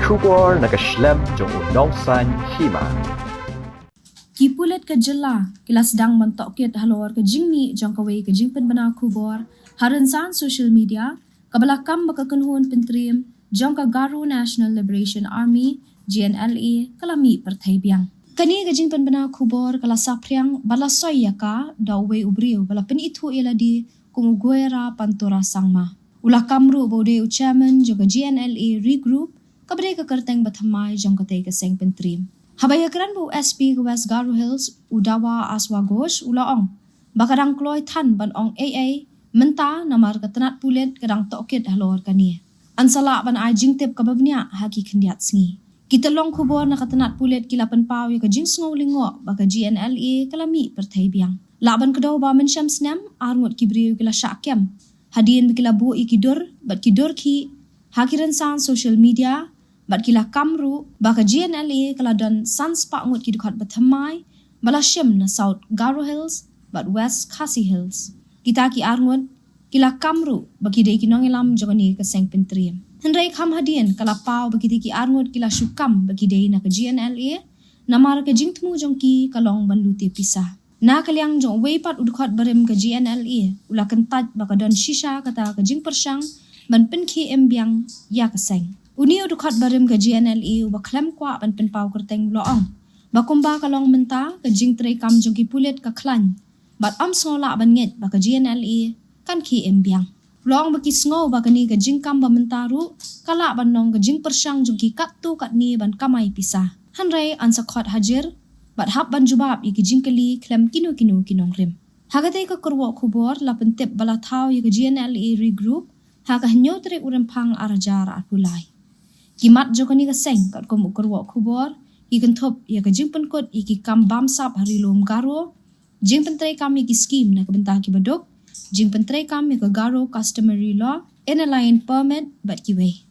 kubor nakaslem jong unongsan hima. Kipulet ke jela, kila sedang mentokit halor ke jingmi jong kawai ke jingpen bana kubor, harensan social media, kabelakam bakakenhun pentrim, jong ka Garo National Liberation Army, GNLA, kalami pertai biang. Kani ke jingpen bana kubor kala sapriang balasoy yaka, dawe ubriu, bala penitu iladi, kumuguera pantura sangma. Ulah kamru bode chairman jong ka GNLA regroup, kabere ke kerteng bathamai jong ka tay ke seng pentrim. Habayakeran bu SP ke West Garo Hills, Udawa Aswa Gosh, ulaong. Bakarang kloy tan ban ong AA, menta namar ketenat pulet kadang tokit halor kani. Ansala ban ai jingtip kababnya haki kendiat sengi. Kita long kubor na ketenat pulet kilapan pau ya ke jing sngau lingo baka GNLA kalami pertai biang. Laban kedau ba mensyam senam, arngut kibriu kila syakyam. Hadien bikila bu ikidur, bat kidur ki, hakiran san social media, bat kila kamru baka GNLA kala dan sanspa ngut ki dukat bathamai bala syem na South Garo Hills bat West Khasi Hills. Kita ki arngut kila kamru baki dei ki nongilam jogani ke seng pentriam. Hendrai kam hadien kala pau baki ki arngut kila syukam baki dei na ke GNLA namar ke jingtmu jongki kalong banluti pisah. Na kaliang jong weipat udukat barem ke GNLA ula kentat baka don shisha kata ke jing persang ban penki embiang ya ke seng. Uni udukat barem ke GNLA uba klem kwa ban penpau kerteng loong. Bakumba kalong menta ke jing tray kam jongki pulet ke klan. Bat am sngola ban nget baka GNLA kan ki embiang. Loong baki sngo baka ni ke jing kam ba mentaru kala ban nong ke jing persang jongki katu kat ni ban kamay pisah. Hanray ansakot hajir bat hap ban jubab iki jing kali klem kinu kinong rim. Hagatay ke kurwa kubor la pentip bala tau ke GNLA regroup haka henyo trik urempang arajar at pulay. Kimat jokani ka seng kat kom ukurwa kubor, ikan top ya ka jing penkot iki kam bamsap hari lom Garo, jing pentray kam iki scheme na kabenta ki badok, jing pentray kam ya ka Garo customary law, in a line permit bat kiway.